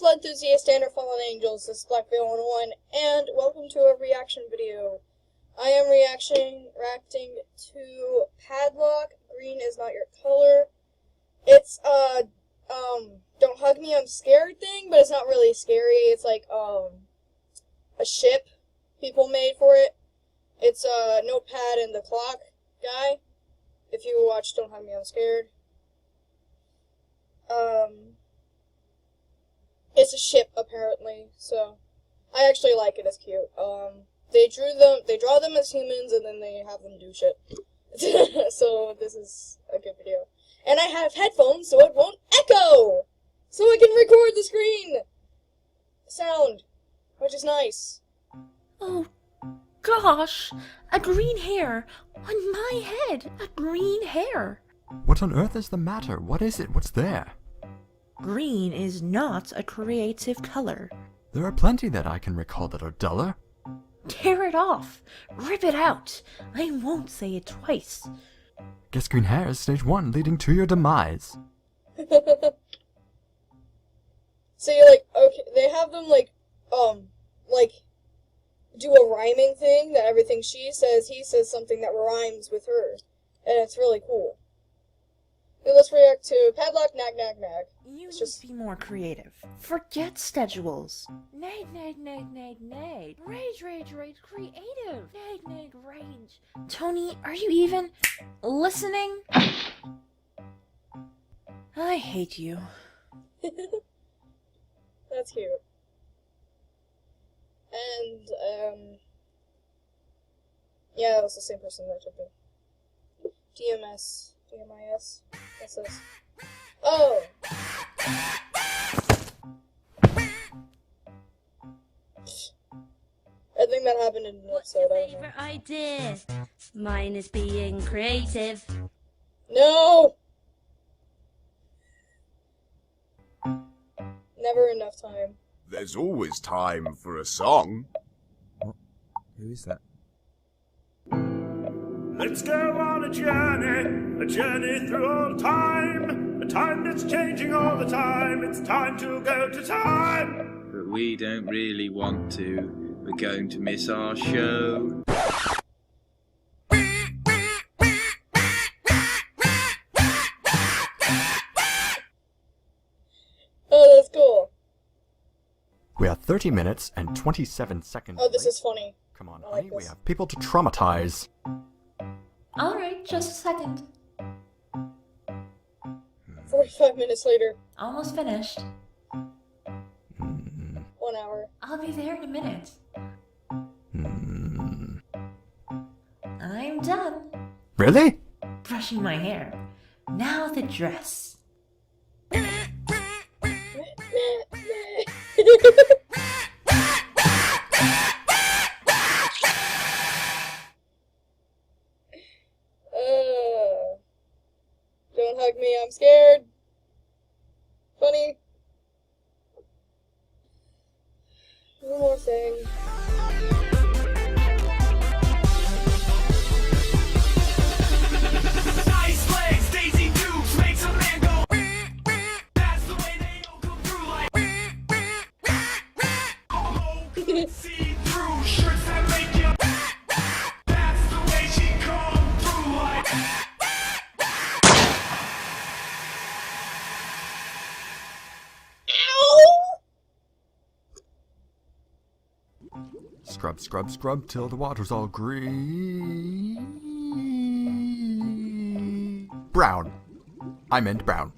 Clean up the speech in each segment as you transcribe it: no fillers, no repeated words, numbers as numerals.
flood enthusiast and our fallen angels. This is Black01, and welcome to a reaction video. I am reacting to Padlock. Green is not your color. It's don't hug me, I'm scared thing, but it's not really scary. It's like a ship people made for it. It's Notepad and the Clock guy. If you watch Don't Hug Me, I'm Scared. It's a ship apparently, so I actually like it. It's cute. They draw them as humans and then they have them do shit. So this is a good video. And I have headphones so it won't echo! So I can record the screen sound, which is nice. Oh gosh, a green hair on my head, a green hair. What on earth is the matter? What is it? What's there? Green is not a creative color. There are plenty that I can recall that are duller. Tear it off. Rip it out. I won't say it twice. Guess green hair is stage 1 leading to your demise. So you're like, okay, they have them like do a rhyming thing that everything she says, he says something that rhymes with her. And it's really cool. Okay, let's react to Padlock, Nag, Nag, Nag. You need to be more creative. Forget schedules. Nag, nag, nag, nag, nag. Rage, rage, rage, creative. Nag, nag, rage. Tony, are you even listening? I hate you. That's cute. And, yeah, that was the same person that took it. DMS. DMIS? What's this? Oh! I think that happened in an episode, I don't know. Favorite idea? Mine is being creative. No! Never enough time. There's always time for a song. What? Who is that? Let's go on a journey through all time, a time that's changing all the time. It's time to go to time. But we don't really want to. We're going to miss our show. Oh, that's cool. We are 30 minutes and 27 seconds. Oh, this late. is funny. Come on, I like honey, we this. have people to traumatize. Alright, just a second. 45 minutes later. Almost finished. 1 hour. I'll be there in a minute. I'm done. Really? Brushing my hair. Now the dress. Don't hug me, I'm scared. Funny. One more thing. Nice legs, Daisy Dukes, makes a man go. That's the way they all come through like. See through shirts that make you. That's the way she come through like. Scrub, scrub, scrub till the water's all green. Brown. I meant brown.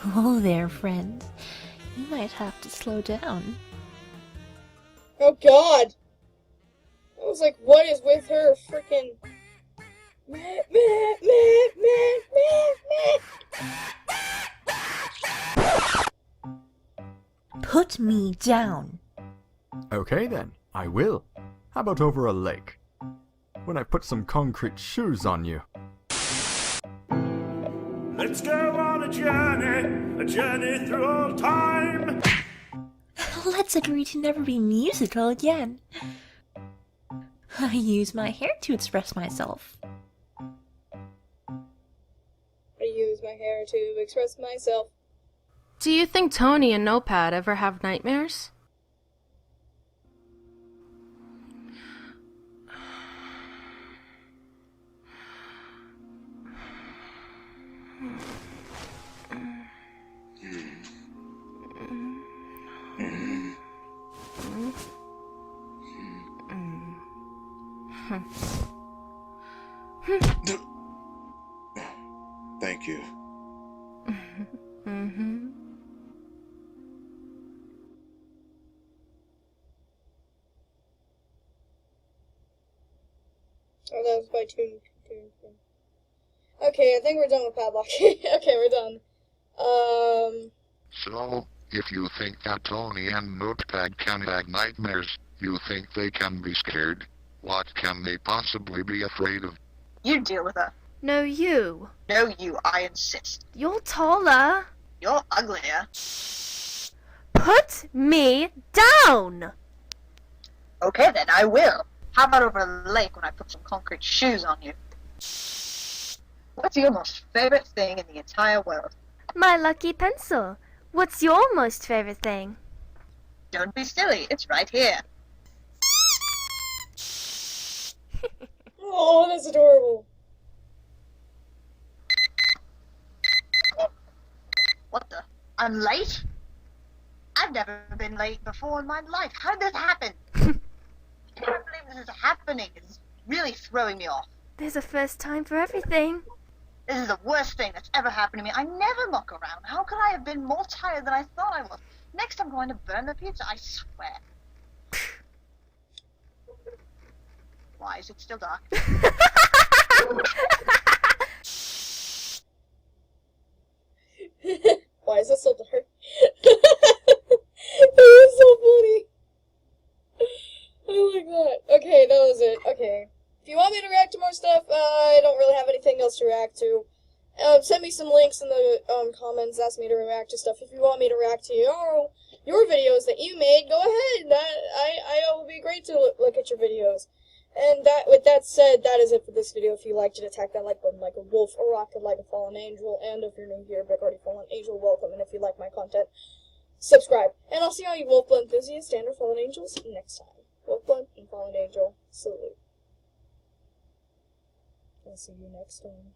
Oh there, friend. You might have to slow down. Oh god! I was like, what is with her freaking... Meh, meh, meh, meh, meh, meh. Put me down. Okay then, I will. How about over a lake? When I put some concrete shoes on you. Let's go on a journey through all time. Let's agree to never be musical again. I use my hair to express myself. I use my hair to express myself. Do you think Tony and Notepad ever have nightmares? Thank you. Oh, that was by Toon. Okay, I think we're done with Padlock. Okay, we're done. So, if you think that Tony and Notepad can have nightmares, you think they can be scared? What can they possibly be afraid of? You deal with her. No, you. No, you, I insist. You're taller. You're uglier. Put me down! Okay then, I will. How about over a lake when I put some concrete shoes on you? What's your most favorite thing in the entire world? My lucky pencil. What's your most favorite thing? Don't be silly, it's right here. Oh, that's adorable. What the? I'm late? I've never been late before in my life. How did this happen? I can't believe this is happening. It's really throwing me off. There's a first time for everything. This is the worst thing that's ever happened to me. I never muck around. How could I have been more tired than I thought I was? Next I'm going to burn the pizza, I swear. Why is it still dark? Why is it so dark? That was so funny. I like that. Okay, that was it. Okay. If you want me to react to more stuff, I don't really have anything else to react to. Send me some links in the comments. Ask me to react to stuff. If you want me to react to your videos that you made, go ahead. I will be great to look at your videos. And with that said, that is it for this video. If you liked it, attack that like button like a wolf, or rock it like a fallen angel. And if you're new here, big already fallen angel, welcome. And if you like my content, subscribe. And I'll see all you wolf blood enthusiasts and or fallen angels next time. Wolf blood and fallen angel, salute. I'll see you next time.